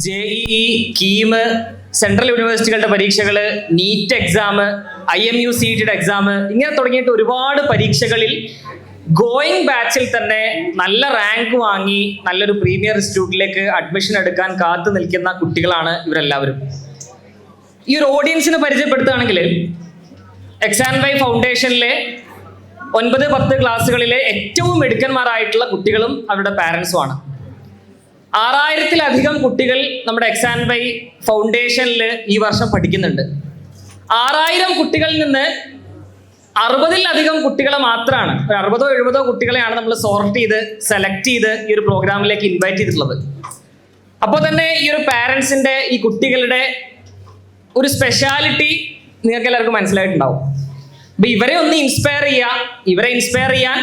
JEE, KEAM, central യൂണിവേഴ്സിറ്റികളുടെ പരീക്ഷകൾ, NEET exam, IMU CET exam, ഇങ്ങനെ തുടങ്ങിയിട്ട് ഒരുപാട് പരീക്ഷകളിൽ ഗോയിങ് ബാച്ചിൽ തന്നെ നല്ല റാങ്ക് വാങ്ങി നല്ലൊരു പ്രീമിയർ ഇൻസ്റ്റിറ്റ്യൂട്ടിലേക്ക് അഡ്മിഷൻ എടുക്കാൻ കാത്തു നിൽക്കുന്ന കുട്ടികളാണ് ഇവരെല്ലാവരും. ഈ ഒരു ഓഡിയൻസിനെ പരിചയപ്പെടുത്തുകയാണെങ്കിൽ എക്സാം ബൈ ഫൗണ്ടേഷനിലെ 9-10 ക്ലാസ്സുകളിലെ ഏറ്റവും മിടുക്കന്മാരായിട്ടുള്ള കുട്ടികളും അവരുടെ പാരൻസുമാണ്. 6000-ലധികം കുട്ടികൾ നമ്മുടെ എക്സാം ബൈ ഫൗണ്ടേഷനിൽ ഈ വർഷം പഠിക്കുന്നുണ്ട്. 6000 കുട്ടികളിൽ നിന്ന് 60-ലധികം കുട്ടികളെ മാത്രമാണ്, 60-70 കുട്ടികളെയാണ് നമ്മൾ സോർട്ട് ചെയ്ത് സെലക്ട് ചെയ്ത് ഈ ഒരു പ്രോഗ്രാമിലേക്ക് ഇൻവൈറ്റ് ചെയ്തിട്ടുള്ളത്. അപ്പോൾ തന്നെ ഈ ഒരു പാരൻസിന്റെ, ഈ കുട്ടികളുടെ ഒരു സ്പെഷ്യാലിറ്റി നിങ്ങൾക്ക് എല്ലാവർക്കും മനസ്സിലായിട്ടുണ്ടാവും. അപ്പൊ ഇവരെ ഒന്ന് ഇവരെ ഇൻസ്പയർ ചെയ്യാൻ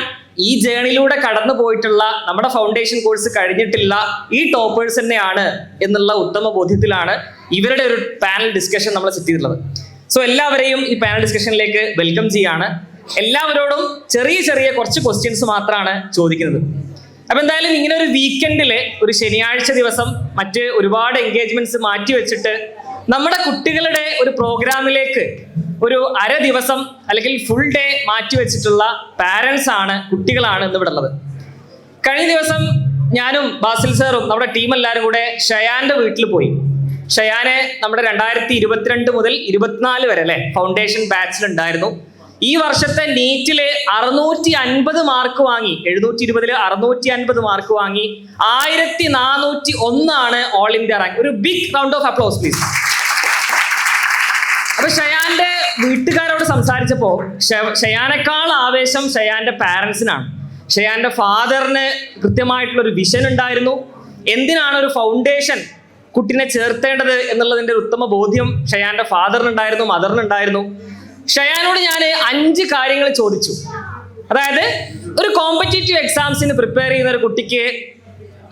ഈ ജേണിലൂടെ കടന്നു പോയിട്ടുള്ള, നമ്മുടെ ഫൗണ്ടേഷൻ കോഴ്സ് കഴിഞ്ഞിട്ടുള്ള ഈ ടോപ്പേഴ്സ് തന്നെയാണ് എന്നുള്ള ഉത്തമ ബോധ്യത്തിലാണ് ഇവരുടെ ഒരു പാനൽ ഡിസ്കഷൻ നമ്മൾ സെറ്റ് ചെയ്തിട്ടുള്ളത്. സോ എല്ലാവരെയും ഈ പാനൽ ഡിസ്കഷനിലേക്ക് വെൽക്കം ചെയ്യാണ്. എല്ലാവരോടും ചെറിയ ചെറിയ കുറച്ച് ക്വസ്റ്റ്യൻസ് മാത്രമാണ് ചോദിക്കുന്നത്. അപ്പൊ എന്തായാലും ഇങ്ങനെ ഒരു വീക്കെൻഡില്, ഒരു ശനിയാഴ്ച ദിവസം മറ്റ് ഒരുപാട് എൻഗേജ്മെന്റ്സ് മാറ്റി വെച്ചിട്ട് നമ്മുടെ കുട്ടികളുടെ ഒരു പ്രോഗ്രാമിലേക്ക് ഒരു അര ദിവസം അല്ലെങ്കിൽ ഫുൾ ഡേ മാറ്റി വെച്ചിട്ടുള്ള പാരൻസ് ആണ്, കുട്ടികളാണ് ഇന്ന് ഇവിടെ ഉള്ളത്. കഴിഞ്ഞ ദിവസം ഞാനും ബാസിൽ സാറും നമ്മുടെ ടീം എല്ലാവരും കൂടെ ഷയാന്റെ വീട്ടിൽ പോയി. ഷയാനെ നമ്മുടെ 2022 മുതൽ 24 വരെ അല്ലെ ഫൗണ്ടേഷൻ ബാച്ചിലുണ്ടായിരുന്നു. ഈ വർഷത്തെ നീറ്റില് 650 മാർക്ക് വാങ്ങി, 720-ൽ 650 മാർക്ക് വാങ്ങി 1401 ആണ് ഓൾ ഇന്ത്യ റാങ്ക്. ഒരു big round of applause please. അപ്പൊ ഷയാന്റെ വീട്ടുകാരോട് സംസാരിച്ചപ്പോ ഷയാനേക്കാൾ ആവേശം ഷയാന്റെ പാരൻസിനാണ്. ഷയാന്റെ ഫാദറിന് കൃത്യമായിട്ടുള്ള ഒരു വിഷൻ ഉണ്ടായിരുന്നു. എന്തിനാണ് ഒരു ഫൗണ്ടേഷൻ കുട്ടിനെ ചേർത്തേണ്ടത് എന്നുള്ളതിന്റെ ഒരു ഉത്തമ ബോധ്യം ഷയാന്റെ ഫാദറിനുണ്ടായിരുന്നു, മദറിനുണ്ടായിരുന്നു. ഷയാനോട് ഞാൻ 5 കാര്യങ്ങൾ ചോദിച്ചു. അതായത് ഒരു കോമ്പറ്റേറ്റീവ് എക്സാംസിന് പ്രിപ്പയർ ചെയ്യുന്ന ഒരു കുട്ടിക്ക്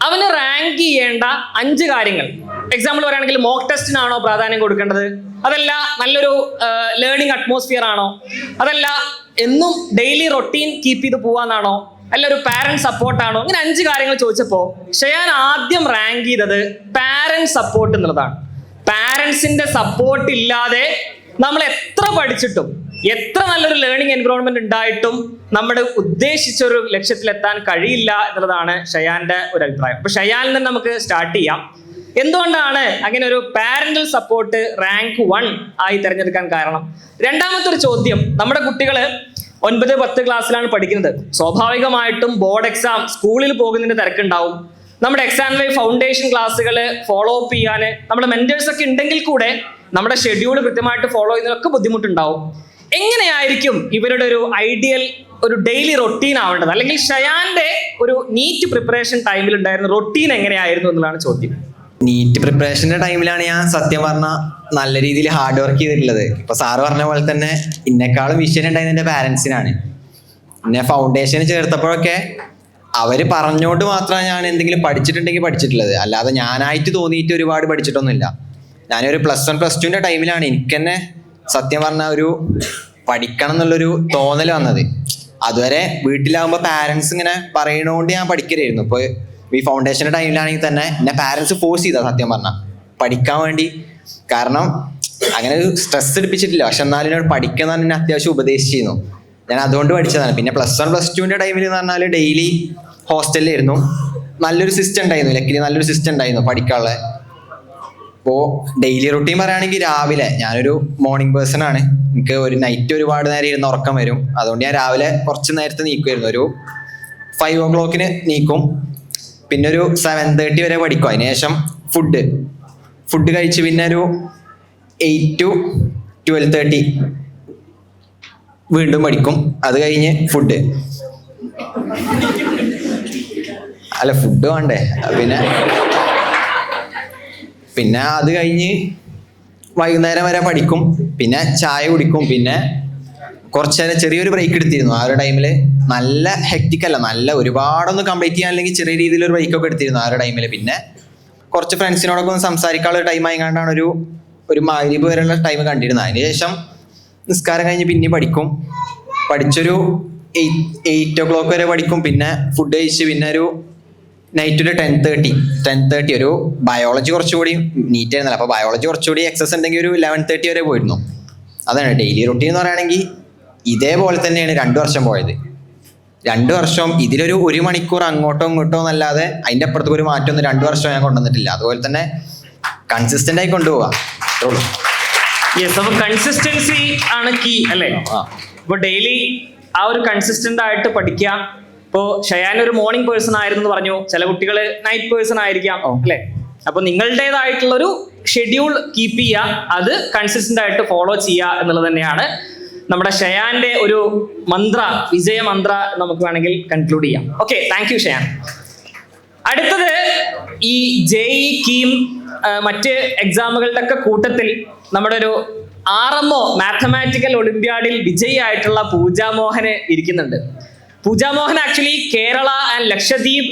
അവന് റാങ്ക് ചെയ്യേണ്ട 5 കാര്യങ്ങൾ. എക്സാമ്പിൾ പറയുകയാണെങ്കിൽ മോക്ക് ടെസ്റ്റിനാണോ പ്രാധാന്യം കൊടുക്കേണ്ടത്, അതല്ല നല്ലൊരു ലേണിംഗ് അറ്റ്മോസ്ഫിയർ ആണോ, അതല്ല എന്നും ഡെയിലി റൊട്ടീൻ കീപ്പ് ചെയ്ത് പോവാന്നാണോ, അല്ല ഒരു പാരന്റ് സപ്പോർട്ടാണോ, ഇങ്ങനെ 5 കാര്യങ്ങൾ ചോദിച്ചപ്പോൾ ഷയാൻ ആദ്യം റാങ്ക് ചെയ്തത് പാരന്റ് സപ്പോർട്ട് എന്നുള്ളതാണ്. പാരന്റ്സിന്റെ സപ്പോർട്ട് ഇല്ലാതെ നമ്മൾ എത്ര പഠിച്ചിട്ടും എത്ര നല്ലൊരു ലേണിംഗ് എൻവയോൺമെന്റ് ഉണ്ടായിട്ടും നമ്മുടെ ഉദ്ദേശിച്ച ഒരു ലക്ഷ്യത്തിലെത്താൻ കഴിയില്ല എന്നുള്ളതാണ് ഷയാന്റെ ഒരു അഭിപ്രായം. അപ്പൊ ഷയാനിൽ നിന്ന് നമുക്ക് സ്റ്റാർട്ട് ചെയ്യാം. എന്തുകൊണ്ടാണ് അങ്ങനെ ഒരു പാരന്റൽ സപ്പോർട്ട് റാങ്ക് 1 ആയി തിരഞ്ഞെടുക്കാൻ കാരണം? രണ്ടാമത്തെ ഒരു ചോദ്യം, നമ്മുടെ കുട്ടികള് 9-10 ക്ലാസ്സിലാണ് പഠിക്കുന്നത്. സ്വാഭാവികമായിട്ടും ബോർഡ് എക്സാം, സ്കൂളിൽ പോകുന്നതിന്റെ തിരക്കുണ്ടാവും. നമ്മുടെ എക്സാം വൈ ഫൗണ്ടേഷൻ ക്ലാസ്സുകൾ ഫോളോ അപ്പ് ചെയ്യാൻ നമ്മുടെ മെന്റേഴ്സ് ഒക്കെ ഉണ്ടെങ്കിൽ കൂടെ നമ്മുടെ ഷെഡ്യൂൾ കൃത്യമായിട്ട് ഫോളോ ചെയ്യുന്നതിനൊക്കെ ബുദ്ധിമുട്ടുണ്ടാവും. എങ്ങനെയായിരിക്കും ഇവരുടെ ഒരു ഐഡിയൽ ഒരു ഡെയിലി റൊട്ടീൻ ആവേണ്ടത്? അല്ലെങ്കിൽ ഷയാന്റെ ഒരു നീറ്റ് പ്രിപ്പറേഷൻ ടൈമിൽ ഉണ്ടായിരുന്ന റൊട്ടീൻ എങ്ങനെയായിരുന്നു എന്നുള്ളതാണ് ചോദ്യം. നീറ്റ് പ്രിപ്പറേഷന്റെ ടൈമിലാണ് ഞാൻ സത്യം പറഞ്ഞ നല്ല രീതിയിൽ ഹാർഡ് വർക്ക് ചെയ്തിട്ടുള്ളത്. ഇപ്പൊ സാറ് പറഞ്ഞ പോലെ തന്നെ ഇന്നെക്കാളും വിഷയം ഉണ്ടായിരുന്നത് എൻ്റെ പാരൻസിനാണ്. എന്നെ ഫൗണ്ടേഷന് ചേർത്തപ്പോഴൊക്കെ അവര് പറഞ്ഞോണ്ട് മാത്രമാണ് ഞാൻ എന്തെങ്കിലും പഠിച്ചിട്ടുണ്ടെങ്കിൽ പഠിച്ചിട്ടുള്ളത്. അല്ലാതെ ഞാനായിട്ട് തോന്നിയിട്ട് ഒരുപാട് പഠിച്ചിട്ടൊന്നുമില്ല. ഞാനൊരു +1 +2ന്റെ ടൈമിലാണ് എനിക്ക് തന്നെ സത്യം പറഞ്ഞ ഒരു പഠിക്കണം എന്നുള്ളൊരു തോന്നൽ വന്നത്. അതുവരെ വീട്ടിലാകുമ്പോൾ പാരൻസ് ഇങ്ങനെ പറയണോണ്ട് ഞാൻ പഠിക്കലായിരുന്നു. ഇപ്പോൾ ഈ ഫൗണ്ടേഷൻ്റെ ടൈമിലാണെങ്കിൽ തന്നെ എന്നെ പാരൻസ് ഫോഴ്സ് ചെയ്താൽ സത്യം പറഞ്ഞാൽ പഠിക്കാൻ വേണ്ടി. കാരണം അങ്ങനെ ഒരു സ്ട്രെസ് എടുപ്പിച്ചിട്ടില്ല, പക്ഷെ എന്നാലും എന്നോട് പഠിക്കാൻ എന്നെ അത്യാവശ്യം ഉപദേശിച്ചിരുന്നു. ഞാൻ അതുകൊണ്ട് പഠിച്ചതാണ്. പിന്നെ +1 +2ന്റെ ടൈമിൽ എന്ന് പറഞ്ഞാൽ ഡെയിലി ഹോസ്റ്റലിലായിരുന്നു. നല്ലൊരു സിസ്റ്റം ഉണ്ടായിരുന്നു, ലക്കിലി നല്ലൊരു സിസ്റ്റം ഉണ്ടായിരുന്നു പഠിക്കാനുള്ള. ഇപ്പോൾ ഡെയിലി റൊട്ടീൻ പറയുകയാണെങ്കിൽ രാവിലെ, ഞാനൊരു മോർണിംഗ് പേഴ്സൺ ആണ്. എനിക്ക് ഒരു നൈറ്റ് ഒരുപാട് നേരം ഇരുന്ന് ഉറക്കം വരും. അതുകൊണ്ട് ഞാൻ രാവിലെ കുറച്ച് നേരത്തെ നീക്കുമായിരുന്നു. ഒരു 5 o'clock നീക്കും. പിന്നെ ഒരു 7:30 വരെ പഠിക്കും. അതിനുശേഷം ഫുഡ് കഴിച്ച് പിന്നെ ഒരു 8 to 12:30 വീണ്ടും പഠിക്കും. അത് കഴിഞ്ഞ് ഫുഡ് വേണ്ടേ, പിന്നെ അത് കഴിഞ്ഞ് വൈകുന്നേരം വരെ പഠിക്കും. പിന്നെ ചായ കുടിക്കും. പിന്നെ കുറച്ച് നേരം ചെറിയൊരു ബ്രേക്ക് എടുത്തിരുന്നു. ആ ഒരു ടൈമിൽ നല്ല ഹെക്റ്റിക് അല്ല, നല്ല ഒരുപാടൊന്നും കംപ്ലീറ്റ് ചെയ്യാൻ അല്ലെങ്കിൽ ചെറിയ രീതിയിലൊരു ബ്രേക്കൊക്കെ എടുത്തിരുന്നു ആ ഒരു ടൈമിൽ. പിന്നെ കുറച്ച് ഫ്രണ്ട്സിനോടൊക്കെ ഒന്ന് സംസാരിക്കാനുള്ള ടൈം ആയിക്കൊണ്ടാണ് ഒരു മഗ്‌രിബ് വരെയുള്ള ടൈം കണ്ടിരുന്നത്. അതിനുശേഷം നിസ്കാരം കഴിഞ്ഞ് പിന്നെ പഠിച്ചൊരു 8 o'clock വരെ പഠിക്കും. പിന്നെ ഫുഡ് കഴിച്ച് പിന്നെ ഒരു നൈറ്റ് ഒരു 10:30 ഒരു ബയോളജി കുറച്ചുകൂടി നീറ്റ് ആയിരുന്നല്ലോ, അപ്പോൾ ബയോളജി കുറച്ചുകൂടി എക്സസ് ഉണ്ടെങ്കിൽ ഒരു 11:30 വരെ പോയിരുന്നു. അതാണ് ഡെയിലി റൊട്ടീൻ എന്ന് പറയുകയാണെങ്കിൽ. ഇതേപോലെ തന്നെയാണ് 2 വർഷം പോയത്. 2 വർഷം ഇതിലൊരു 1 മണിക്കൂർ അങ്ങോട്ടോ ഇങ്ങോട്ടോ എന്നല്ലാതെ അതിൻ്റെ അപ്പുറത്തേക്ക് ഒരു മാറ്റമൊന്നും 2 വർഷം ഞാൻ കൊണ്ടുവന്നിട്ടില്ല. അതുപോലെ തന്നെ കൺസിസ്റ്റന്റ് ആയി കൊണ്ടുപോവാം. അപ്പൊ കൺസിസ്റ്റൻസി ആണ് കീ അല്ലേ? അപ്പൊ ഡെയിലി ആ ഒരു കൺസിസ്റ്റന്റ് ആയിട്ട് പഠിക്കുക. ഇപ്പോ ഷയാൻ ഒരു മോർണിംഗ് പേഴ്സൺ ആയിരുന്നു എന്ന് പറഞ്ഞു, ചില കുട്ടികൾ നൈറ്റ് പേഴ്സൺ ആയിരിക്കാം അല്ലെ? അപ്പൊ നിങ്ങളുടേതായിട്ടുള്ള ഒരു ഷെഡ്യൂൾ കീപ്പ് ചെയ്യുക, അത് കൺസിസ്റ്റന്റ് ആയിട്ട് ഫോളോ ചെയ്യുക എന്നുള്ളത് തന്നെയാണ് നമ്മുടെ ഷയാന്റെ ഒരു മന്ത്ര, വിജയ മന്ത്ര നമുക്ക് വേണമെങ്കിൽ കൺക്ലൂഡ് ചെയ്യാം. Okay, thank you Shayan. അടുത്തത് ഈ JEE കീം മറ്റ് എക്സാമുകളുടെ ഒക്കെ കൂട്ടത്തിൽ നമ്മുടെ ഒരു RMO മാത്തമാറ്റിക്കൽ ഒളിമ്പ്യാഡിൽ വിജയിയായിട്ടുള്ള പൂജ മോഹന് ഇരിക്കുന്നുണ്ട്. Pooja Mohan actually Kerala and Lakshadweep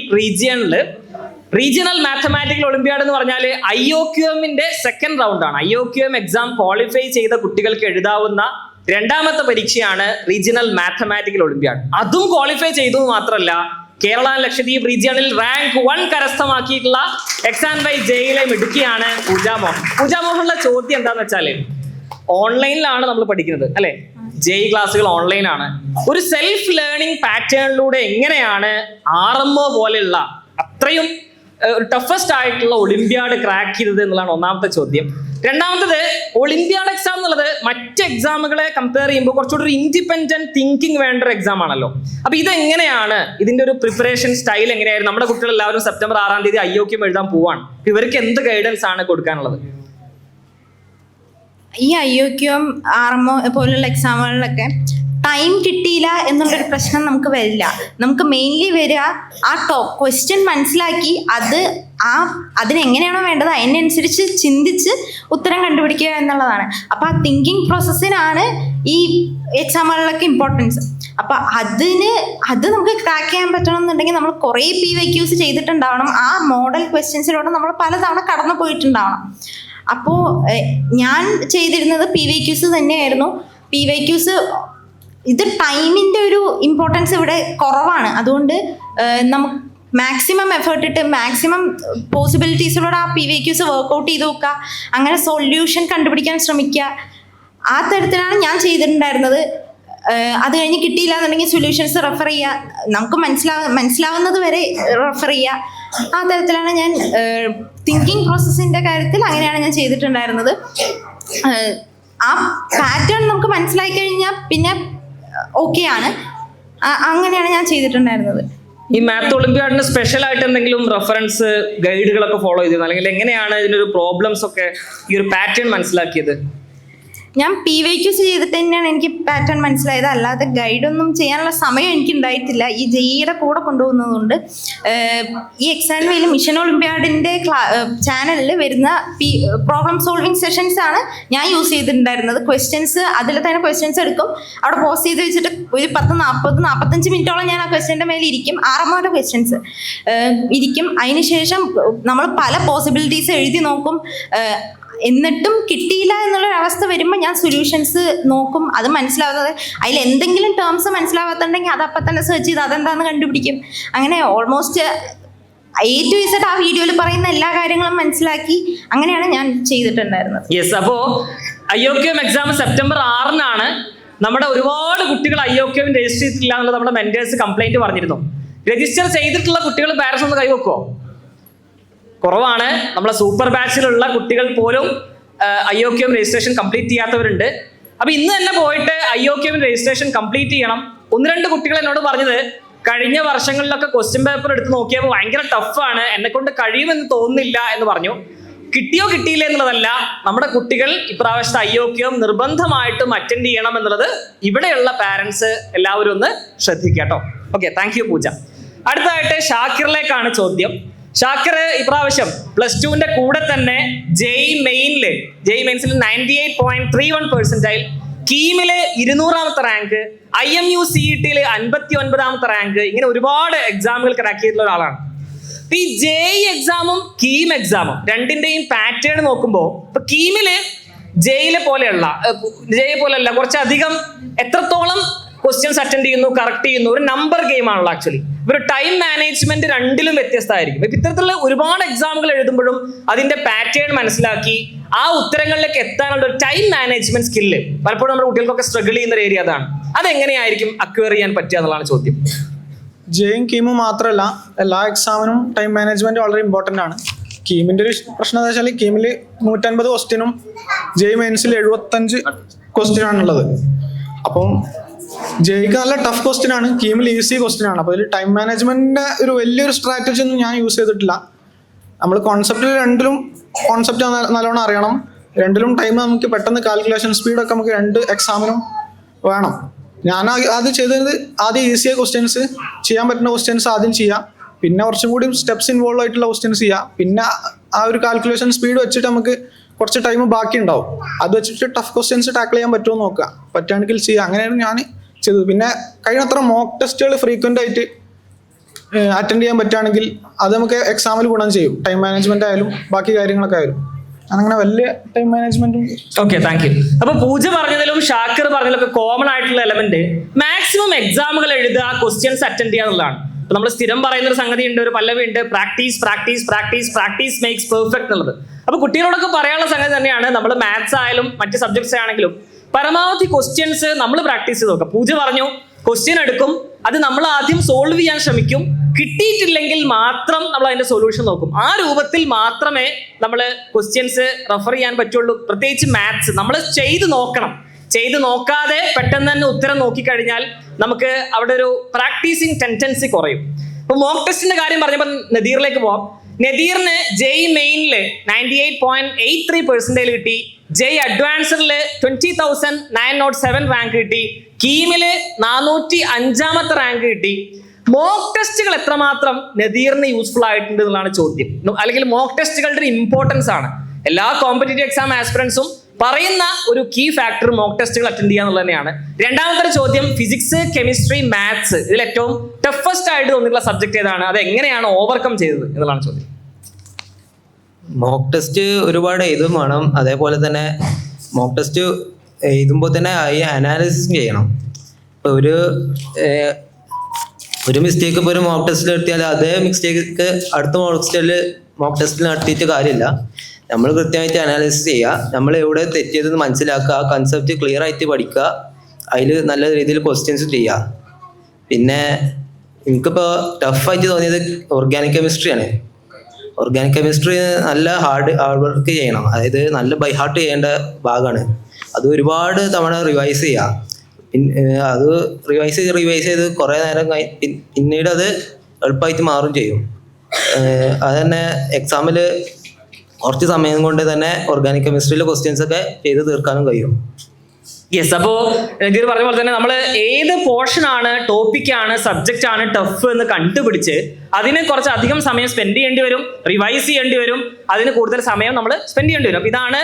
regional mathematical olympiad എന്ന് പറഞ്ഞാൽ IOQM-ന്റെ സെക്കൻഡ് റൗണ്ടാണ്. IOQM എക്സാം ക്വാളിഫൈ ചെയ്ത കുട്ടികൾക്ക് എഴുതാവുന്ന 2ാമത്തെ പരീക്ഷയാണ് റീജിയണൽ മാത്തമാറ്റിക്കൽ ഒളിമ്പ്യാഡ്. അതും ക്വാളിഫൈ ചെയ്തു മാത്രമല്ല, കേരള ആൻഡ് ലക്ഷദ്വീപ് റീജിയണിൽ റാങ്ക് 1 കരസ്ഥമാക്കിയിട്ടുള്ള എക്സാം ബൈ ജെയിലെ മിടുക്കിയാണ് പൂജ മോഹൻ. പൂജ മോഹനുള്ള ചോദ്യം എന്താന്ന് വെച്ചാല്, ഓൺലൈനിലാണ് നമ്മൾ പഠിക്കുന്നത് അല്ലെ? JEE ക്ലാസ്സുകൾ ഓൺലൈനാണ്. ഒരു സെൽഫ് ലേണിംഗ് പാറ്റേണിലൂടെ എങ്ങനെയാണ് RMO പോലെയുള്ള അത്രയും ടഫസ്റ്റ് ആയിട്ടുള്ള ഒളിമ്പ്യാഡ് ക്രാക്ക് ചെയ്തത് എന്നുള്ളതാണ് ഒന്നാമത്തെ ചോദ്യം. രണ്ടാമത്തത്, ഒളിമ്പ്യാഡ് എക്സാം എന്നുള്ളത് മറ്റ് എക്സാമുകളെ കമ്പയർ ചെയ്യുമ്പോൾ കുറച്ചുകൂടി ഒരു ഇൻഡിപെൻഡന്റ് തിങ്കിങ് വേണ്ട ഒരു എക്സാം ആണല്ലോ. അപ്പൊ ഇതെങ്ങനെയാണ്, ഇതിന്റെ ഒരു പ്രിപ്പറേഷൻ സ്റ്റൈൽ എങ്ങനെയായിരുന്നു? നമ്മുടെ കുട്ടികൾ എല്ലാവരും സെപ്റ്റംബർ 6-ാം തീയതി IOQM എഴുതാൻ പോവാണ്. ഇവർക്ക് എന്ത് ഗൈഡൻസ് ആണ് കൊടുക്കാനുള്ളത്? ഈ IOQM RMO പോലുള്ള എക്സാമുകളിലൊക്കെ ടൈം കിട്ടിയില്ല എന്നുള്ളൊരു പ്രശ്നം നമുക്ക് വരില്ല. നമുക്ക് മെയിൻലി വരിക ആ ക്വസ്റ്റ്യൻ മനസ്സിലാക്കി അതിനെങ്ങനെയാണോ വേണ്ടത് അതിനനുസരിച്ച് ചിന്തിച്ച് ഉത്തരം കണ്ടുപിടിക്കുക എന്നുള്ളതാണ്. അപ്പം ആ തിങ്കിങ് പ്രോസസ്സിനാണ് ഈ എക്സാമുകളിലൊക്കെ ഇമ്പോർട്ടൻസ്. അപ്പം അത് നമുക്ക് ക്രാക്ക് ചെയ്യാൻ പറ്റണമെന്നുണ്ടെങ്കിൽ നമ്മൾ കുറേ PYQs ചെയ്തിട്ടുണ്ടാവണം. ആ മോഡൽ ക്വസ്റ്റ്യൻസിലൂടെ നമ്മൾ പലതവണ കടന്നു പോയിട്ടുണ്ടാവണം. അപ്പോൾ ഞാൻ ചെയ്തിരുന്നത് PYQs തന്നെയായിരുന്നു. PYQs ഇത് ടൈമിൻ്റെ ഒരു ഇമ്പോർട്ടൻസ് ഇവിടെ കുറവാണ്. അതുകൊണ്ട് നമുക്ക് മാക്സിമം എഫേർട്ട് ഇട്ട് മാക്സിമം പോസിബിലിറ്റീസിലൂടെ ആ PYQs വർക്ക്ഔട്ട് ചെയ്ത് നോക്കുക, അങ്ങനെ സൊല്യൂഷൻ കണ്ടുപിടിക്കാൻ ശ്രമിക്കുക. ആ തരത്തിലാണ് ഞാൻ ചെയ്തിട്ടുണ്ടായിരുന്നത്. അത് കഴിഞ്ഞ് കിട്ടിയില്ല എന്നുണ്ടെങ്കിൽ സൊല്യൂഷൻസ് റെഫർ ചെയ്യുക, നമുക്ക് മനസ്സിലാവുന്നത് വരെ റെഫർ ചെയ്യുക. ആ തരത്തിലാണ് ഞാൻ തിങ്കിങ് പ്രോസസ്സിൻ്റെ കാര്യത്തിൽ അങ്ങനെയാണ് ഞാൻ ചെയ്തിട്ടുണ്ടായിരുന്നത്. ആ പാറ്റേൺ നമുക്ക് മനസ്സിലാക്കി കഴിഞ്ഞാൽ പിന്നെ ഓക്കെയാണ്. അങ്ങനെയാണ് ഞാൻ ചെയ്തിട്ടുണ്ടായിരുന്നത്. ഈ മാത്ത് ഒളിമ്പ്യാഡിന് സ്പെഷ്യൽ ആയിട്ട് എന്തെങ്കിലും റെഫറൻസ് ഗൈഡുകളൊക്കെ ഫോളോ ചെയ്തിരുന്നു, അല്ലെങ്കിൽ എങ്ങനെയാണ് ഇതിനൊരു പ്രോബ്ലംസ് ഒക്കെ ഈ ഒരു പാറ്റേൺ മനസ്സിലാക്കിയത്? ഞാൻ PYQs ചെയ്തിട്ട് തന്നെയാണ് എനിക്ക് പാറ്റേൺ മനസ്സിലായത്. അല്ലാതെ ഗൈഡൊന്നും ചെയ്യാനുള്ള സമയം എനിക്ക് ഉണ്ടായിട്ടില്ല. ഈ JEEയുടെ കൂടെ കൊണ്ടുപോകുന്നതുകൊണ്ട് ഈ എക്സാം വേയിൽ മിഷൻ ഒളിമ്പ്യാഡിൻ്റെ ചാനലിൽ വരുന്ന പ്രോബ്ലം സോൾവിങ് സെഷൻസ് ആണ് ഞാൻ യൂസ് ചെയ്തിട്ടുണ്ടായിരുന്നത്. ക്വസ്റ്റ്യൻസ് അതിൽ തന്നെ ക്വസ്റ്റ്യൻസ് എടുക്കും, അവിടെ പോസ്റ്റ് ചെയ്ത് വെച്ചിട്ട് ഒരു 10-40-45 മിനിറ്റോളം ഞാൻ ആ ക്വസ്റ്റ്യൻ്റെ മേലെ ഇരിക്കും. RMOയുടെ ക്വസ്റ്റ്യൻസ് ഇരിക്കും. അതിനുശേഷം നമ്മൾ പല പോസിബിലിറ്റീസ് എഴുതി നോക്കും. എന്നിട്ടും കിട്ടിയില്ല എന്നുള്ളൊരവസ്ഥ വരുമ്പോൾ ഞാൻ സൊല്യൂഷൻസ് നോക്കും. അത് മനസ്സിലാവുന്നത് അതിൽ എന്തെങ്കിലും ടേംസ് മനസ്സിലാവാത്തുണ്ടെങ്കിൽ അത് അപ്പം തന്നെ സെർച്ച് ചെയ്ത് അതെന്താണെന്ന് കണ്ടുപിടിക്കും. അങ്ങനെ ഓൾമോസ്റ്റ് A to Z ആ വീഡിയോയിൽ പറയുന്ന എല്ലാ കാര്യങ്ങളും മനസ്സിലാക്കി അങ്ങനെയാണ് ഞാൻ ചെയ്തിട്ടുണ്ടായിരുന്നത്. യെസ്, അപ്പോൾ IOQM എക്സാം സെപ്റ്റംബർ 6-നാണ്. നമ്മുടെ ഒരുപാട് കുട്ടികൾ IOQM രജിസ്റ്റർ ചെയ്തിട്ടില്ല എന്നുള്ളത് നമ്മുടെ മെന്റേഴ്സ് കംപ്ലൈന്റ് പറഞ്ഞിരുന്നു. രജിസ്റ്റർ ചെയ്തിട്ടുള്ള കുട്ടികൾ പാരൻസ് ഒന്ന് കൈവെക്കുമോ? കുറവാണ്. നമ്മളെ സൂപ്പർ ബാച്ചിലുള്ള കുട്ടികൾ പോലും IOQM രജിസ്ട്രേഷൻ കംപ്ലീറ്റ് ചെയ്യാത്തവരുണ്ട്. അപ്പൊ ഇന്ന് തന്നെ പോയിട്ട് IOQM രജിസ്ട്രേഷൻ കംപ്ലീറ്റ് ചെയ്യണം. 1-2 കുട്ടികൾ എന്നോട് പറഞ്ഞത്, കഴിഞ്ഞ വർഷങ്ങളിലൊക്കെ ക്വസ്റ്റ്യൻ പേപ്പർ എടുത്ത് നോക്കിയപ്പോൾ ഭയങ്കര ടഫാണ്, എന്നെ കൊണ്ട് കഴിയുമെന്ന് തോന്നുന്നില്ല എന്ന് പറഞ്ഞു. കിട്ടിയോ കിട്ടിയില്ല എന്നുള്ളതല്ല, നമ്മുടെ കുട്ടികൾ ഇപ്രാവശ്യത്തെ IOQM നിർബന്ധമായിട്ടും അറ്റൻഡ് ചെയ്യണം എന്നുള്ളത് ഇവിടെയുള്ള പാരൻസ് എല്ലാവരും ഒന്ന് ശ്രദ്ധിക്കാട്ടോ. ഓക്കെ, താങ്ക് യു പൂജ. അടുത്തതായിട്ട് ഷാക്കിറിലേക്കാണ് ചോദ്യം. ഷാക്കിർ ഇപ്രാവശ്യം +2-ന്റെ കൂടെ തന്നെ JEE മെയിൻസിൽ 98.31%, കീമില് 200-ാമത്തെ റാങ്ക്, IMU CET-യിൽ 59-ാമത്തെ റാങ്ക്, ഇങ്ങനെ ഒരുപാട് എക്സാമുകൾ ക്രാക്ക് ചെയ്തിട്ടുള്ള ഒരാളാണ്. ഈ JEE എക്സാമും കീം എക്സാമും രണ്ടിന്റെയും പാറ്റേൺ നോക്കുമ്പോൾ ഇപ്പൊ കീമില് JEE പോലെയല്ല കുറച്ചധികം എത്രത്തോളം ക്വസ്റ്റ്യൻസ് അറ്റൻഡ് ചെയ്യുന്നു, കറക്റ്റ് ചെയ്യുന്നു. ഒരു നമ്പർ ഗെയിം ആണല്ലോ ആക്ച്വലി. ഒരു ടൈം മാനേജ്മെന്റ് രണ്ടിലും വ്യത്യസ്തമായിരിക്കും. ഇപ്പൊ ഇത്തരത്തിലുള്ള ഒരുപാട് എക്സാമുകൾ എഴുതുമ്പോഴും അതിന്റെ പാറ്റേൺ മനസ്സിലാക്കി ആ ഉത്തരങ്ങളിലേക്ക് എത്താനുള്ള ഒരു ടൈം മാനേജ്മെന്റ് സ്കില്ല് പലപ്പോഴും നമ്മുടെ കുട്ടികൾക്കൊക്കെ സ്ട്രഗിൾ ചെയ്യുന്ന ഒരു ഏരിയ അതാണ്. അതെങ്ങനെയായിരിക്കും അക്വയർ ചെയ്യാൻ പറ്റുക എന്നുള്ളതാണ് ചോദ്യം. ജെയും കീമും മാത്രമല്ല, എല്ലാ എക്സാമിനും ടൈം മാനേജ്മെന്റ് വളരെ ഇമ്പോർട്ടൻ്റ് ആണ്. കീമിന്റെ ഒരു പ്രശ്നം എന്താ വെച്ചാൽ കീമിൽ 150 ക്വസ്റ്റ്യനും ജെയ് മെയിൻസിൽ 75 ക്വസ്റ്റ്യനാണുള്ളത്. അപ്പം ജെയ്ക്ക് നല്ല ടഫ് ക്വസ്റ്റ്യൻ ആണ്, കീമിൽ ഈസി ക്വസ്റ്റ്യൻ ആണ്. അപ്പോൾ ഇതിൽ ടൈം മാനേജ്മെന്റിന്റെ ഒരു വലിയൊരു സ്ട്രാറ്റജി ഒന്നും ഞാൻ യൂസ് ചെയ്തിട്ടില്ല. നമ്മൾ രണ്ടിലും കോൺസെപ്റ്റ് നല്ലോണം അറിയണം. രണ്ടിലും ടൈം നമുക്ക് പെട്ടെന്ന് കാൽക്കുലേഷൻ സ്പീഡൊക്കെ നമുക്ക് 2 എക്സാമിനും വേണം. ഞാൻ ആദ്യം ചെയ്തത് ആദ്യം ഈസിയായ ക്വസ്റ്റ്യൻസ് ചെയ്യാൻ പറ്റുന്ന ക്വസ്റ്റ്യൻസ് ആദ്യം ചെയ്യാം, പിന്നെ കുറച്ചും കൂടി സ്റ്റെപ്സ് ഇൻവോൾവ് ആയിട്ടുള്ള ക്വസ്റ്റ്യൻസ് ചെയ്യാം. പിന്നെ ആ ഒരു കാൽക്കുലേഷൻ സ്പീഡ് വെച്ചിട്ട് നമുക്ക് കുറച്ച് ടൈം ബാക്കി ഉണ്ടാവും, അത് വെച്ചിട്ട് ടഫ് ക്വസ്റ്റ്യൻസ് ടാക്കിൾ ചെയ്യാൻ പറ്റുമോ നോക്കുക, പറ്റുകയാണെങ്കിൽ ചെയ്യുക. അങ്ങനെയാണ് ഞാൻ ചെയ്തത്. പിന്നെ കഴിയുന്നത്ര മോക്ക് ടെസ്റ്റുകൾ ഫ്രീക്വൻ്റ് ആയിട്ട് അറ്റൻഡ് ചെയ്യാൻ പറ്റുകയാണെങ്കിൽ അത് നമുക്ക് എക്സാമിൽ ഗുണം ചെയ്യും. ടൈം മാനേജ്മെന്റ് ആയാലും ബാക്കി കാര്യങ്ങളൊക്കെ ആയാലും അങ്ങനെ വലിയ ടൈം മാനേജ്മെന്റും. Okay, thank you. അപ്പൊ പൂജ പറഞ്ഞതിലും ഷാക്കിർ പറഞ്ഞതിലും ഒക്കെ കോമൺ ആയിട്ടുള്ള എലമെന്റ് മാക്സിമം എക്സാമുകൾ എഴുതുക, ക്വസ്റ്റ്യൻസ് അറ്റൻഡ് ചെയ്യുക എന്നുള്ളതാണ്. ഇപ്പൊ നമ്മൾ സ്ഥിരം പറയുന്ന ഒരു സംഗതി ഉണ്ട്, ഒരു പല്ലവി ഉണ്ട്, practice practice practice practice makes perfect എന്നുള്ളത്. അപ്പൊ കുട്ടികളോടൊക്കെ പറയാനുള്ള സംഗതി തന്നെയാണ്, നമ്മൾ മാത്സ് ആയാലും മറ്റ് സബ്ജക്ട്സ് ആണെങ്കിലും പരമാവധി ക്വസ്റ്റ്യൻസ് നമ്മൾ പ്രാക്ടീസ് ചെയ്ത് നോക്കാം. പൂജ പറഞ്ഞു ക്വസ്റ്റ്യൻ എടുക്കും, അത് നമ്മൾ ആദ്യം സോൾവ് ചെയ്യാൻ ശ്രമിക്കും, കിട്ടിയിട്ടില്ലെങ്കിൽ മാത്രം നമ്മൾ അതിന്റെ സൊല്യൂഷൻ നോക്കും. ആ രൂപത്തിൽ മാത്രമേ നമ്മൾ ക്വസ്റ്റ്യൻസ് റെഫർ ചെയ്യാൻ പറ്റുള്ളൂ. പ്രത്യേകിച്ച് മാത്സ് നമ്മൾ ചെയ്ത് നോക്കണം. ചെയ്ത് നോക്കാതെ പെട്ടെന്ന് തന്നെ ഉത്തരം നോക്കിക്കഴിഞ്ഞാൽ നമുക്ക് അവിടെ ഒരു പ്രാക്ടീസിങ് ടെൻഡൻസി കുറയും. ഇപ്പൊ മോക്ക് ടെസ്റ്റിന്റെ കാര്യം പറഞ്ഞപ്പോൾ നദീറിലേക്ക് പോവാം. നദീറിന് ജെയ് മെയിനില് 98.83% കിട്ടി, ജെയ് അഡ്വാൻസറില് 20,907 റാങ്ക് കിട്ടി, കീമില് 405ാമത്തെ റാങ്ക് കിട്ടി. മോക്ക് ടെസ്റ്റുകൾ എത്രമാത്രം നദീറിന് യൂസ്ഫുൾ ആയിട്ടുണ്ട് എന്നുള്ളതാണ് ചോദ്യം. അല്ലെങ്കിൽ മോക്ക് ടെസ്റ്റുകളുടെ ഒരു ഇമ്പോർട്ടൻസ് ആണ്. എല്ലാ കോമ്പറ്റേറ്റീവ് എക്സാം ആസ്പിറൻസും പറയുന്ന ഒരു കീ ഫാക്ടർ മോക്ക് ടെസ്റ്റുകൾ അറ്റൻഡ് ചെയ്യുക എന്നുള്ളത് തന്നെയാണ്. രണ്ടാമത്തെ ചോദ്യം ഫിസിക്സ്, കെമിസ്ട്രി, മാത്സ്, ഇതിൽ ഏറ്റവും ടഫസ്റ്റ് ആയിട്ട് തോന്നിയിട്ടുള്ള സബ്ജക്ട് ഏതാണ്, അത് എങ്ങനെയാണ് ഓവർകം ചെയ്തത് എന്നുള്ളതാണ് ചോദ്യം. മോക്ക് ടെസ്റ്റ് ഒരുപാട് എഴുതും വേണം. അതേപോലെ തന്നെ മോക്ക് ടെസ്റ്റ് എഴുതുമ്പോൾ തന്നെ ഈ അനാലിസിസ് ചെയ്യണം. ഇപ്പോൾ ഒരു മിസ്റ്റേക്ക് ഇപ്പോൾ ഒരു മോക്ക് ടെസ്റ്റിൽ എടുത്തിയാൽ അതേ മിസ്റ്റേക്ക് അടുത്ത മോക്ക് ടെസ്റ്റിൽ നടത്തിയിട്ട് കാര്യമില്ല. നമ്മൾ കൃത്യമായിട്ട് അനാലിസിസ് ചെയ്യുക, നമ്മൾ എവിടെ തെറ്റിയതെന്ന് മനസ്സിലാക്കുക, ആ കൺസെപ്റ്റ് ക്ലിയർ ആയിട്ട് പഠിക്കുക, അതിൽ നല്ല രീതിയിൽ ക്വസ്റ്റ്യൻസ് ചെയ്യുക. പിന്നെ എനിക്കിപ്പോൾ ടഫായിട്ട് തോന്നിയത് ഓർഗാനിക് കെമിസ്ട്രിയാണ്. ഓർഗാനിക് കെമിസ്ട്രി നല്ല ഹാർഡ് വർക്ക് ചെയ്യണം, അതായത് നല്ല ബൈ ഹാർട്ട് ചെയ്യേണ്ട ഭാഗമാണ്. അത് ഒരുപാട് തവണ റിവൈസ് ചെയ്യുക. അത് റിവൈസ് ചെയ്ത് കുറേ നേരം പിന്നീട് അത് എളുപ്പമായിട്ട് മാറും ചെയ്യും. അത് തന്നെ എക്സാമിൽ കുറച്ച് സമയം കൊണ്ട് തന്നെ ഓർഗാനിക് കെമിസ്ട്രിയിലെ ക്വസ്റ്റ്യൻസ് ഒക്കെ ചെയ്ത് തീർക്കാനും കഴിയും. യെസ്, അപ്പോ നദീർ പറഞ്ഞ പോലെ തന്നെ നമ്മൾ ഏത് പോർഷൻ ആണ്, ടോപ്പിക് ആണ്, സബ്ജക്റ്റ് ആണ് ടഫ് എന്ന് കണ്ടുപിടിച്ച് അതിന് കുറച്ച് അധികം സമയം സ്പെൻഡ് ചെയ്യേണ്ടി വരും, റിവൈസ് ചെയ്യേണ്ടി വരും, അതിന് കൂടുതൽ സമയം നമ്മൾ സ്പെൻഡ് ചെയ്യേണ്ടി വരും. അപ്പൊ ഇതാണ്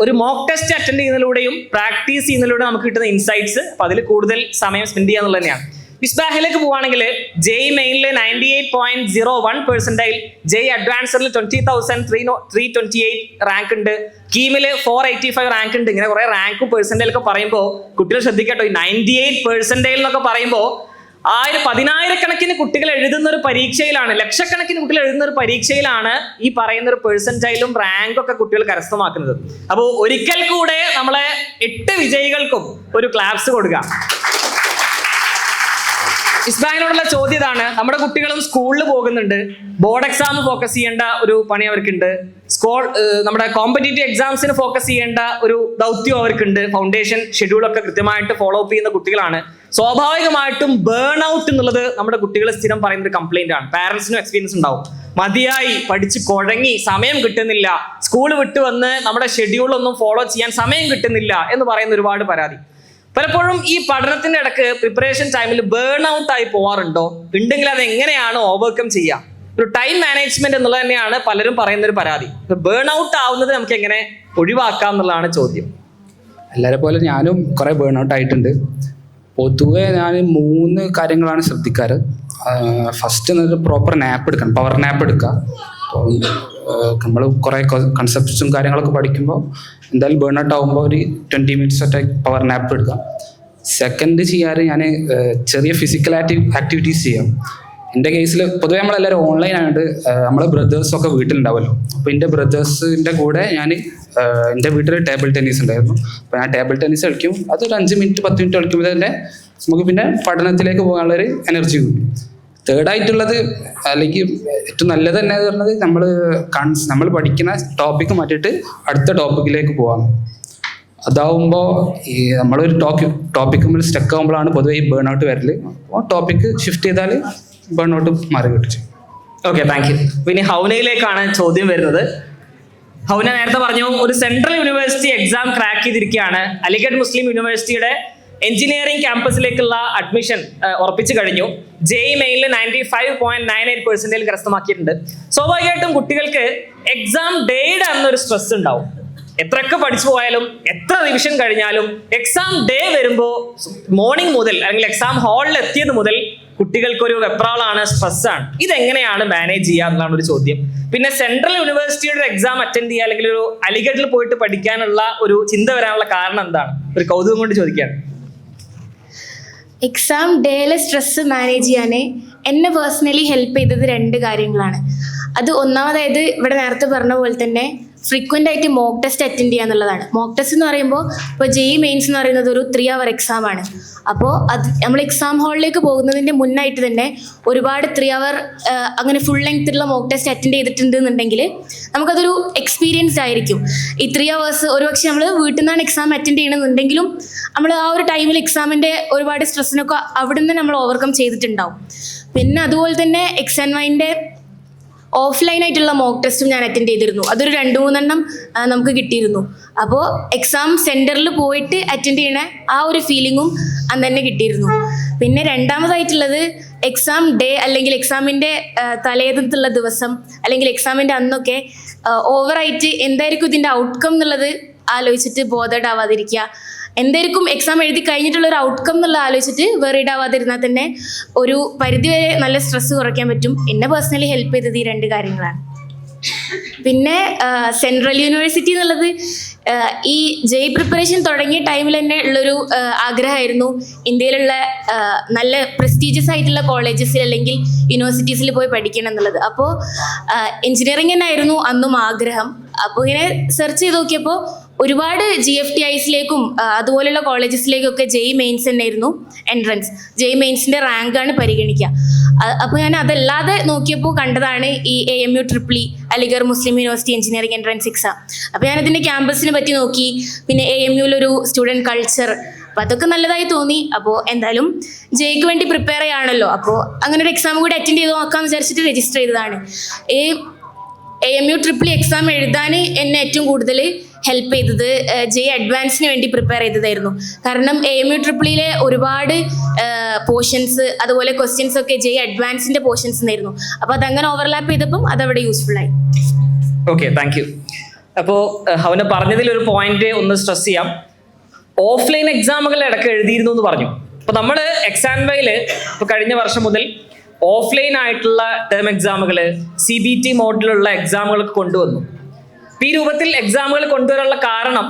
ഒരു മോക്ക് ടെസ്റ്റ് അറ്റൻഡ് ചെയ്യുന്നതിലൂടെയും പ്രാക്ടീസ് ചെയ്യുന്നതിലൂടെ നമുക്ക് കിട്ടുന്ന ഇൻസൈറ്റ്സ്. അപ്പൊ അതിൽ കൂടുതൽ സമയം സ്പെൻഡ് ചെയ്യുക എന്നുള്ളത് തന്നെയാണ്. മിസ്ബാഹിലേക്ക് പോവുകയാണെങ്കിൽ ജെയ് മെയിനിൽ 98.01%, ജെയ് അഡ്വാൻസറിൽ 20,328 റാങ്ക് ഉണ്ട്, കീമിൽ 485 റാങ്ക് ഉണ്ട്. ഇങ്ങനെ കുറെ റാങ്കും പെർസെന്റേജൊക്കെ പറയുമ്പോൾ കുട്ടികൾ ശ്രദ്ധിക്കട്ടോ, ഈ 98% എന്നൊക്കെ പറയുമ്പോൾ 10,000-കണക്കിന് കുട്ടികൾ എഴുതുന്ന ഒരു പരീക്ഷയിലാണ്, ലക്ഷക്കണക്കിന് കുട്ടികൾ എഴുതുന്ന ഒരു പരീക്ഷയിലാണ് ഈ പറയുന്ന ഒരു പെർസെന്റൈലും റാങ്കും ഒക്കെ കുട്ടികൾ കരസ്ഥമാക്കുന്നത്. അപ്പോൾ ഒരിക്കൽ കൂടെ നമ്മളെ 8 വിജയികൾക്കും ഒരു ക്ലാപ്സ് കൊടുക്കുക. ഇസ്ബാഹിനോടുള്ള ചോദ്യം ഇതാണ്, നമ്മുടെ കുട്ടികളും സ്കൂളിൽ പോകുന്നുണ്ട്, ബോർഡ് എക്സാം ഫോക്കസ് ചെയ്യേണ്ട ഒരു പണി അവർക്കുണ്ട്, നമ്മുടെ കോമ്പറ്റേറ്റീവ് എക്സാംസിന് ഫോക്കസ് ചെയ്യേണ്ട ഒരു ദൗത്യം അവർക്കുണ്ട്, ഫൗണ്ടേഷൻ ഷെഡ്യൂളൊക്കെ കൃത്യമായിട്ട് ഫോളോ അപ്പ് ചെയ്യുന്ന കുട്ടികളാണ്. സ്വാഭാവികമായിട്ടും ബേൺ ഔട്ട് എന്നുള്ളത് നമ്മുടെ കുട്ടികൾ സ്ഥിരം പറയുന്ന ഒരു കംപ്ലൈന്റ് ആണ്. പാരന്റ്സിനും എക്സ്പീരിയൻസ് ഉണ്ടാവും. മതിയായി പഠിച്ച് കുഴങ്ങി, സമയം കിട്ടുന്നില്ല, സ്കൂൾ വിട്ട് വന്ന് നമ്മുടെ ഷെഡ്യൂളൊന്നും ഫോളോ ചെയ്യാൻ സമയം കിട്ടുന്നില്ല എന്ന് പറയുന്ന ഒരുപാട് പരാതി. പലപ്പോഴും ഈ പഠനത്തിന്റെ ഇടക്ക് പ്രിപ്പറേഷൻ ടൈമിൽ ബേൺ ഔട്ട് ആയി പോവാറുണ്ടോ? ഉണ്ടെങ്കിൽ അത് എങ്ങനെയാണ് ഓവർകം ചെയ്യുക? ഒരു ടൈം മാനേജ്മെന്റ് എന്നുള്ളത് തന്നെയാണ് പലരും പറയുന്ന ഒരു പരാതി. ബേൺ ഔട്ട് ആവുന്നത് നമുക്ക് എങ്ങനെ ഒഴിവാക്കാം എന്നുള്ളതാണ് ചോദ്യം. എല്ലാവരെ പോലെ ഞാനും കുറെ ബേൺ ഔട്ട് ആയിട്ടുണ്ട്. പൊതുവെ ഞാൻ 3 കാര്യങ്ങളാണ് ശ്രദ്ധിക്കാറ്. ഫസ്റ്റ് എന്നൊരു പ്രോപ്പർ നാപ്പ് എടുക്കണം, പവർ നാപ്പ് എടുക്കുക. അപ്പോൾ നമ്മൾ കുറേ കൺസെപ്റ്റ്സും കാര്യങ്ങളൊക്കെ പഠിക്കുമ്പോൾ എന്തായാലും ബേൺ ഔട്ട് ആകുമ്പോൾ ഒരു 20 മിനിറ്റ്സ് ഒറ്റ പവർ നാപ്പ് എടുക്കുക. സെക്കൻഡ് ചെയ്യാറ് ഞാൻ ചെറിയ ഫിസിക്കൽ ആക്ടിവിറ്റീസ് ചെയ്യാം. എൻ്റെ കേസിൽ പൊതുവെ നമ്മളെല്ലാവരും ഓൺലൈൻ ആയതുകൊണ്ട് നമ്മളെ ബ്രദേഴ്സൊക്കെ വീട്ടിലുണ്ടാവുമല്ലോ. അപ്പോൾ എൻ്റെ ബ്രദേഴ്സിൻ്റെ കൂടെ ഞാൻ എൻ്റെ വീട്ടിൽ ടേബിൾ ടെന്നീസ് ഉണ്ടായിരുന്നു. അപ്പോൾ ഞാൻ ടേബിൾ ടെന്നീസ് കളിക്കും. അതൊരു 5 മിനിറ്റ് 10 മിനിറ്റ് കളിക്കുമ്പോൾ തന്നെ നമുക്ക് പിന്നെ പഠനത്തിലേക്ക് പോകാനുള്ളൊരു എനർജി കിട്ടും. തേർഡായിട്ടുള്ളത് അല്ലെങ്കിൽ ഏറ്റവും നല്ലത് തന്നെ പറഞ്ഞത് നമ്മൾ പഠിക്കുന്ന ടോപ്പിക്ക് മാറ്റിയിട്ട് അടുത്ത ടോപ്പിക്കിലേക്ക് പോകാം. അതാവുമ്പോൾ ഈ നമ്മളൊരു ടോപ്പിക്ക് നമ്മൾ സ്റ്റക്ക് ആകുമ്പോഴാണ് പൊതുവെ ഈ ബേൺ ഔട്ട് വരല്. അപ്പോൾ ടോപ്പിക്ക് ഷിഫ്റ്റ് ചെയ്താൽ ബേൺ ഔട്ട് മാറി കിട്ടും. Okay, thank you. പിന്നെ ഹൗനയിലേക്കാണ് ചോദ്യം വരുന്നത്. ഹൗന നേരത്തെ പറഞ്ഞു ഒരു സെൻട്രൽ യൂണിവേഴ്സിറ്റി എക്സാം ക്രാക്ക് ചെയ്തിരിക്കുകയാണ്. അലിഗഡ് മുസ്ലിം യൂണിവേഴ്സിറ്റിയുടെ എഞ്ചിനീയറിംഗ് ക്യാമ്പസിലേക്കുള്ള അഡ്മിഷൻ ഉറപ്പിച്ചു കഴിഞ്ഞു. JEE മെയിനിൽ 95.98% കരസ്ഥമാക്കിയിട്ടുണ്ട്. സ്വാഭാവികമായിട്ടും കുട്ടികൾക്ക് എക്സാം ഡേയുടെ അന്നൊരു സ്ട്രെസ് ഉണ്ടാവും. എത്രയൊക്കെ പഠിച്ചു പോയാലും എത്ര റിവിഷൻ കഴിഞ്ഞാലും എക്സാം ഡേ വരുമ്പോൾ മോർണിംഗ് മുതൽ അല്ലെങ്കിൽ എക്സാം ഹാളിൽ എത്തിയത് മുതൽ കുട്ടികൾക്കൊരു വെപ്രാളാണ്, സ്ട്രെസ്സാണ്. ഇതെങ്ങനെയാണ് മാനേജ് ചെയ്യുക എന്നുള്ളതാണ് ഒരു ചോദ്യം. പിന്നെ സെൻട്രൽ യൂണിവേഴ്സിറ്റിയുടെ എക്സാം അറ്റൻഡ് ചെയ്യുക അല്ലെങ്കിൽ ഒരു അലിഗഡിൽ പോയിട്ട് പഠിക്കാനുള്ള ഒരു ചിന്ത വരാനുള്ള കാരണം എന്താണ്? ഒരു കൗതുകം കൊണ്ട് ചോദിക്കുകയാണ്. എക്സാം ഡേയിലെ സ്ട്രെസ് മാനേജ് ചെയ്യാൻ എന്നെ പേഴ്സണലി ഹെൽപ്പ് ചെയ്തത് 2 കാര്യങ്ങളാണ്. അത് ഒന്നാമതായത് ഇവിടെ നേരത്തെ പറഞ്ഞ പോലെ തന്നെ ഫ്രീക്വൻ്റ് ആയിട്ട് മോക്ക് ടെസ്റ്റ് അറ്റൻഡ് ചെയ്യുക എന്നുള്ളതാണ്. മോക്ക് ടെസ്റ്റ് എന്ന് പറയുമ്പോൾ ഇപ്പോൾ JEE മെയിൻസ് എന്ന് പറയുന്നത് ഒരു 3 hour എക്സാം ആണ്. അപ്പോൾ അത് നമ്മൾ എക്സാം ഹാളിലേക്ക് പോകുന്നതിൻ്റെ മുന്നായിട്ട് തന്നെ ഒരുപാട് 3 hour അങ്ങനെ ഫുൾ ലെങ്ത്തുള്ള മോക്ക് ടെസ്റ്റ് അറ്റൻഡ് ചെയ്തിട്ടുണ്ട് എന്നുണ്ടെങ്കിൽ നമുക്കതൊരു എക്സ്പീരിയൻസ് ആയിരിക്കും. ഈ 3 hours ഒരുപക്ഷെ നമ്മൾ വീട്ടിൽ നിന്നാണ് എക്സാം അറ്റൻഡ് ചെയ്യണമെന്നുണ്ടെങ്കിലും നമ്മൾ ആ ഒരു ടൈമിൽ എക്സാമിൻ്റെ ഒരുപാട് സ്ട്രെസ്സിനൊക്കെ അവിടെ നിന്ന് നമ്മൾ ഓവർകം ചെയ്തിട്ടുണ്ടാവും. പിന്നെ അതുപോലെ തന്നെ XNYൻ്റെ ഓഫ്ലൈൻ ആയിട്ടുള്ള മോക്ക് ടെസ്റ്റും ഞാൻ അറ്റൻഡ് ചെയ്തിരുന്നു. അതൊരു 2-3 എണ്ണം നമുക്ക് കിട്ടിയിരുന്നു. അപ്പോൾ എക്സാം സെൻറ്ററിൽ പോയിട്ട് അറ്റൻഡ് ചെയ്യണ ആ ഒരു ഫീലിങ്ങും അന്ന് തന്നെ കിട്ടിയിരുന്നു. പിന്നെ രണ്ടാമതായിട്ടുള്ളത് എക്സാം ഡേ അല്ലെങ്കിൽ എക്സാമിൻ്റെ തലേന്നത്തുള്ള ദിവസം അല്ലെങ്കിൽ എക്സാമിൻ്റെ അന്നൊക്കെ ഓവറായിട്ട് എന്തായിരിക്കും ഇതിൻ്റെ ഔട്ട്കം എന്നുള്ളത് ആലോചിച്ചിട്ട് ബോധേഡ് ആവാതിരിക്കുക. എന്തായിരിക്കും എക്സാം എഴുതി കഴിഞ്ഞിട്ടുള്ള ഒരു ഔട്ട്കം എന്നുള്ള ആലോചിച്ചിട്ട് വെറീഡ് ആവാതിരുന്നാൽ തന്നെ ഒരു പരിധിവരെ നല്ല സ്ട്രെസ് കുറയ്ക്കാൻ പറ്റും. എന്നെ പേഴ്സണലി ഹെൽപ്പ് ചെയ്തത് ഈ 2 കാര്യങ്ങളാണ്. പിന്നെ സെൻട്രൽ യൂണിവേഴ്സിറ്റി എന്നുള്ളത് ഈ JEE പ്രിപ്പറേഷൻ തുടങ്ങിയ ടൈമിൽ തന്നെ ഉള്ളൊരു ആഗ്രഹമായിരുന്നു ഇന്ത്യയിലുള്ള നല്ല പ്രസ്റ്റീജിയസ് ആയിട്ടുള്ള കോളേജസിൽ അല്ലെങ്കിൽ യൂണിവേഴ്സിറ്റീസിൽ പോയി പഠിക്കണം എന്നുള്ളത്. അപ്പോൾ എഞ്ചിനീയറിംഗ് തന്നെ ആയിരുന്നു അന്നും ആഗ്രഹം. അപ്പോൾ ഇങ്ങനെ സെർച്ച് ചെയ്ത് നോക്കിയപ്പോൾ ഒരുപാട് GFTIസിലേക്കും അതുപോലെയുള്ള കോളേജസിലേക്കൊക്കെ JEE മെയിൻസ് തന്നെയായിരുന്നു എൻട്രൻസ്. JEE മെയിൻസിൻ്റെ റാങ്കാണ് പരിഗണിക്കുക. അപ്പോൾ ഞാൻ അതല്ലാതെ നോക്കിയപ്പോൾ കണ്ടതാണ് ഈ AMU EEE അലിഗഡ് മുസ്ലിം യൂണിവേഴ്സിറ്റി എഞ്ചിനീയറിംഗ് എൻട്രൻസ് എക്സാം. അപ്പോൾ ഞാനതിൻ്റെ ക്യാമ്പസിനെ പറ്റി നോക്കി. പിന്നെ AMUവിലൊരു സ്റ്റുഡൻറ് കൾച്ചർ, അപ്പോൾ അതൊക്കെ നല്ലതായി തോന്നി. അപ്പോൾ എന്തായാലും JEEക്ക് വേണ്ടി പ്രിപ്പയർ ചെയ്യാണല്ലോ, അപ്പോൾ അങ്ങനെ ഒരു എക്സാം കൂടി അറ്റൻഡ് ചെയ്ത് നോക്കാമെന്ന് വിചാരിച്ചിട്ട് രജിസ്റ്റർ ചെയ്തതാണ്. ഈ AMU EEE എക്സാം എഴുതാൻ എന്നെ ഏറ്റവും കൂടുതൽ ഹെൽപ്പ് ചെയ്തത് JEE അഡ്വാൻസിന് വേണ്ടി പ്രിപ്പയർ ചെയ്തതായിരുന്നു. കാരണം AMU EEE ഒരുപാട് പോർഷൻസ് അതുപോലെ ക്വസ്റ്റ്യൻസ് ഒക്കെ JEE അഡ്വാൻസിൻ്റെ പോർഷൻസ് ആയിരുന്നു. അപ്പോൾ അതങ്ങനെ ഓവർലാപ്പ് ചെയ്തപ്പം അതവിടെ യൂസ്ഫുള്ളായി. Okay, thank you. അപ്പോൾ അവന് പറഞ്ഞതിൽ ഒരു പോയിന്റ് ഒന്ന് സ്ട്രെസ് ചെയ്യാം. ഓഫ്ലൈൻ എക്സാമുകൾ ഇടയ്ക്ക് എഴുതിയിരുന്നു എന്ന് പറഞ്ഞു. അപ്പോൾ നമ്മൾ XNYയിൽ ഇപ്പോൾ കഴിഞ്ഞ വർഷം മുതൽ ഓഫ്ലൈൻ ആയിട്ടുള്ള ടേം എക്സാമുകൾ CBT മോഡിലുള്ള എക്സാമുകൾക്ക് കൊണ്ടുവന്നു. ഈ രൂപത്തിൽ എക്സാമുകൾ കൊണ്ടുവരാനുള്ള കാരണം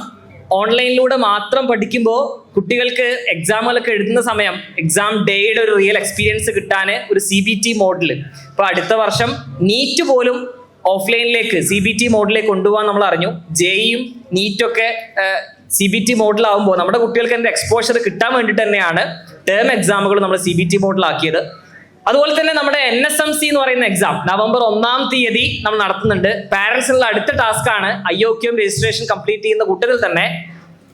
ഓൺലൈനിലൂടെ മാത്രം പഠിക്കുമ്പോൾ കുട്ടികൾക്ക് എക്സാമുകളൊക്കെ എഴുതുന്ന സമയം എക്സാം ഡേയുടെ ഒരു റിയൽ എക്സ്പീരിയൻസ് കിട്ടാൻ ഒരു CBT മോഡിൽ ഇപ്പോൾ അടുത്ത വർഷം നീറ്റ് പോലും ഓഫ്ലൈനിലേക്ക് CBT മോഡിലേക്ക് കൊണ്ടുപോകാൻ നമ്മൾ അറിഞ്ഞു. JEEയും നീറ്റൊക്കെ CBT മോഡിലാവുമ്പോൾ നമ്മുടെ കുട്ടികൾക്ക് എൻ്റെ എക്സ്പോഷർ കിട്ടാൻ വേണ്ടിയിട്ട് തന്നെയാണ് ടേം എക്സാമുകൾ നമ്മൾ CBT മോഡിലാക്കിയത്. അതുപോലെ തന്നെ നമ്മുടെ NSMC എന്ന് പറയുന്ന എക്സാം നവംബർ 1-ാം തീയതി നമ്മൾ നടത്തുന്നുണ്ട്. പാരൻസിനുള്ള അടുത്ത ടാസ്ക്കാണ് IOQM രജിസ്ട്രേഷൻ കംപ്ലീറ്റ് ചെയ്യുന്ന കൂട്ടത്തിൽ തന്നെ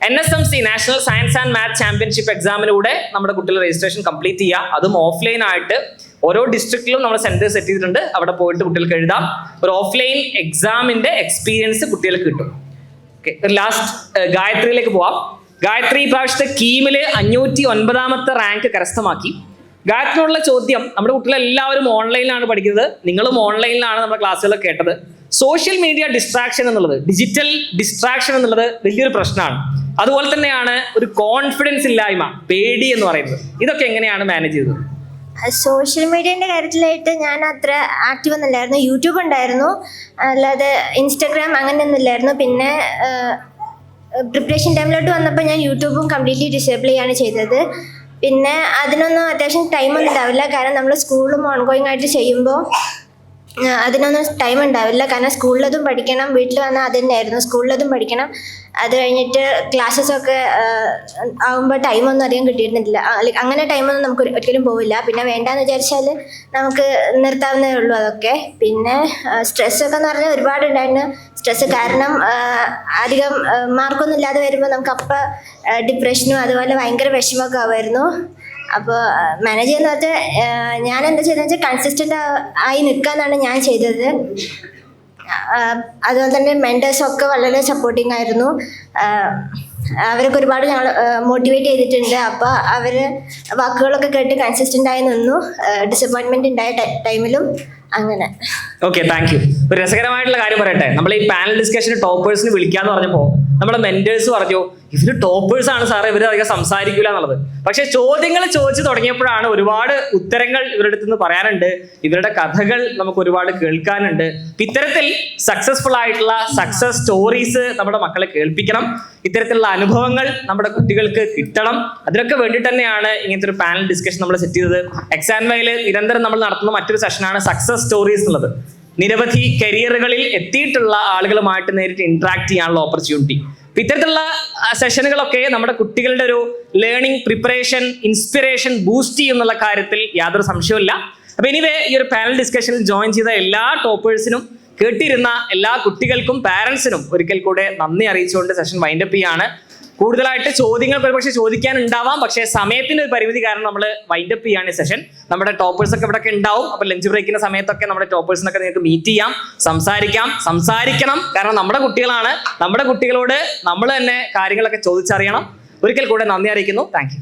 NSMC national science and maths championship എക്സാമിലൂടെ നമ്മുടെ കുട്ടികൾ രജിസ്ട്രേഷൻ കംപ്ലീറ്റ് ചെയ്യുക. അതും ഓഫ്ലൈൻ ആയിട്ട് ഓരോ ഡിസ്ട്രിക്റ്റിലും നമ്മൾ സെന്റർ സെറ്റ് ചെയ്തിട്ടുണ്ട്. അവിടെ പോയിട്ട് കുട്ടികൾക്ക് എഴുതാം. ഒരു ഓഫ്ലൈൻ എക്സാമിന്റെ എക്സ്പീരിയൻസ് കുട്ടികൾക്ക് കിട്ടും. ഓക്കെ, ലാസ്റ്റ് ഗായത്രിയിലേക്ക് പോവാം. ഗായത്രി പ്രാവശ്യത്തെ കീമില് 509ാമത്തെ റാങ്ക് കരസ്ഥമാക്കി. ഗായത്രിയോടുള്ള ചോദ്യം, നമ്മുടെ കുട്ടികളെല്ലാവരും ഓൺലൈനിലാണ് പഠിക്കുന്നത്, നിങ്ങളും ഓൺലൈനിലാണ് നമ്മുടെ ക്ലാസ്സുകൾ കേട്ടത്. സോഷ്യൽ മീഡിയ ഡിസ്ട്രാക്ഷൻ എന്നുള്ളത്, ഡിജിറ്റൽ ഡിസ്ട്രാക്ഷൻ എന്നുള്ളത് വലിയൊരു പ്രശ്നമാണ്. അതുപോലെ തന്നെയാണ് ഒരു കോൺഫിഡൻസ് ഇല്ലായ്മ, പേടി എന്ന് പറയുന്നത്. ഇതൊക്കെ എങ്ങനെയാണ് മാനേജ് ചെയ്തത്? സോഷ്യൽ മീഡിയൻ്റെ കാര്യത്തിലായിട്ട് ഞാൻ അത്ര ആക്റ്റീവ് ഒന്നുമില്ലായിരുന്നു. യൂട്യൂബ് ഉണ്ടായിരുന്നു, അല്ലാതെ ഇൻസ്റ്റഗ്രാം അങ്ങനെയൊന്നും ഇല്ലായിരുന്നു. പിന്നെ പ്രിപ്പറേഷൻ ടൈമിലോട്ട് വന്നപ്പോൾ ഞാൻ യൂട്യൂബും കംപ്ലീറ്റ്ലി ഡിസേബിൾ ചെയ്യാണ് ചെയ്തത്. പിന്നെ അതിനൊന്നും അത്യാവശ്യം ടൈമൊന്നും ഉണ്ടാവില്ല, കാരണം നമ്മൾ സ്കൂളും ഓൺഗോയിങ് ആയിട്ട് ചെയ്യുമ്പോൾ അതിനൊന്നും ടൈം ഉണ്ടാവില്ല. കാരണം സ്കൂളിലതും പഠിക്കണം, വീട്ടിൽ വന്നാൽ അത് തന്നെയായിരുന്നു, സ്കൂളിലതും പഠിക്കണം. അത് കഴിഞ്ഞിട്ട് ക്ലാസ്സസൊക്കെ ആകുമ്പോൾ ടൈമൊന്നും അധികം കിട്ടിയിരുന്നില്ല. അങ്ങനെ ടൈമൊന്നും നമുക്ക് ഒരിക്കലും പോവില്ല. പിന്നെ വേണ്ടാന്ന് വിചാരിച്ചാൽ നമുക്ക് നിർത്താവുന്നതേ ഉള്ളൂ അതൊക്കെ. പിന്നെ സ്ട്രെസ്സൊക്കെ എന്ന് പറഞ്ഞാൽ ഒരുപാടുണ്ടായിരുന്നു. സ്ട്രെസ്സ് കാരണം അധികം മാർക്കൊന്നും ഇല്ലാതെ വരുമ്പോൾ നമുക്ക് അപ്പം ഡിപ്രഷനും അതുപോലെ ഭയങ്കര വിഷമമൊക്കെ ആവുമായിരുന്നു. അപ്പോൾ മാനേജ് ചെയ്യുന്ന വെച്ചാൽ ഞാൻ എന്താ ചെയ്തതെന്ന് വെച്ചാൽ കൺസിസ്റ്റൻ്റ് ആയി നിൽക്കാന്നാണ് ഞാൻ ചെയ്തത്. അതുപോലെ തന്നെ മെൻറ്റേഴ്സൊക്കെ വളരെ സപ്പോർട്ടിങ് ആയിരുന്നു. അവരൊക്കെ ഒരുപാട് ഞങ്ങൾ മോട്ടിവേറ്റ് ചെയ്തിട്ടുണ്ട്. അപ്പോൾ അവർ വാക്കുകളൊക്കെ കേട്ട് കൺസിസ്റ്റൻ്റ് ആയി നിന്നു. ഡിസപ്പോയിൻമെൻറ്റ് ഉണ്ടായ ടൈമിലും അങ്ങനെ. Okay, thank you. ഒരു രസകരമായിട്ടുള്ള കാര്യം പറയട്ടെ. നമ്മൾ ഈ പാനൽ ഡിസ്കഷന് ടോപ്പേഴ്സിന് വിളിക്കാന്ന് പറഞ്ഞപ്പോൾ നമ്മുടെ മെന്റേഴ്സ് പറഞ്ഞു ഇവര് ടോപ്പേഴ്സ് ആണ് സാറേ, ഇവര് അധികം സംസാരിക്കില്ല എന്നുള്ളത്. പക്ഷെ ചോദ്യങ്ങൾ ചോദിച്ചു തുടങ്ങിയപ്പോഴാണ് ഒരുപാട് ഉത്തരങ്ങൾ ഇവരുടെ അടുത്ത് നിന്ന് പറയാനുണ്ട്, ഇവരുടെ കഥകൾ നമുക്ക് ഒരുപാട് കേൾക്കാനുണ്ട്. ഇത്തരത്തിൽ സക്സസ്ഫുൾ ആയിട്ടുള്ള സക്സസ് സ്റ്റോറീസ് നമ്മുടെ മക്കളെ കേൾപ്പിക്കണം. ഇത്തരത്തിലുള്ള അനുഭവങ്ങൾ നമ്മുടെ കുട്ടികൾക്ക് കിട്ടണം. അതിനൊക്കെ വേണ്ടിയിട്ട് തന്നെയാണ് ഇങ്ങനത്തെ ഒരു പാനൽ ഡിസ്കഷൻ നമ്മൾ സെറ്റ് ചെയ്തത്. എക്സാം വൈൽ നിരന്തരം നമ്മൾ നടത്തുന്ന മറ്റൊരു സെഷനാണ് സക്സസ് സ്റ്റോറീസ് എന്നുള്ളത്. നിരവധി കരിയറുകളിൽ എത്തിയിട്ടുള്ള ആളുകളുമായിട്ട് നേരിട്ട് ഇന്ററാക്ട് ചെയ്യാനുള്ള ഓപ്പർച്യൂണിറ്റി. ഇത്തരത്തിലുള്ള സെഷനുകളൊക്കെ നമ്മുടെ കുട്ടികളുടെ ഒരു ലേണിംഗ്, പ്രിപ്പറേഷൻ, ഇൻസ്പിറേഷൻ ബൂസ്റ്റ് ചെയ്യുന്നുള്ള കാര്യത്തിൽ യാതൊരു സംശയവുമില്ല. അപ്പൊ എനിവേ ഈ ഒരു പാനൽ ഡിസ്കഷനിൽ ജോയിൻ ചെയ്ത എല്ലാ ടോപ്പേഴ്സിനും, കേട്ടിരുന്ന എല്ലാ കുട്ടികൾക്കും, പാരന്റ്സിനും ഒരിക്കൽ കൂടെ നന്ദി അറിയിച്ചുകൊണ്ട് സെഷൻ വൈൻഡപ്പ് ചെയ്യാണ്. കൂടുതലായിട്ട് ചോദ്യങ്ങൾ ഒരുപക്ഷെ ചോദിക്കാനുണ്ടാവാം, പക്ഷേ സമയത്തിന് ഒരു പരിമിതി കാരണം നമ്മൾ വൈൻഡപ്പ് ചെയ്യാണ് ഈ സെഷൻ. നമ്മുടെ ടോപ്പേഴ്സ് ഒക്കെ ഇവിടെ ഉണ്ടാവും. അപ്പൊ ലഞ്ച് ബ്രേക്കിന്റെ സമയത്തൊക്കെ നമ്മുടെ ടോപ്പേഴ്സിനൊക്കെ നിങ്ങൾക്ക് മീറ്റ് ചെയ്യാം, സംസാരിക്കണം. കാരണം നമ്മുടെ കുട്ടികളാണ്, നമ്മുടെ കുട്ടികളോട് നമ്മൾ തന്നെ കാര്യങ്ങളൊക്കെ ചോദിച്ചറിയണം. ഒരിക്കൽ കൂടെ നന്ദി അറിയിക്കുന്നു. Thank you.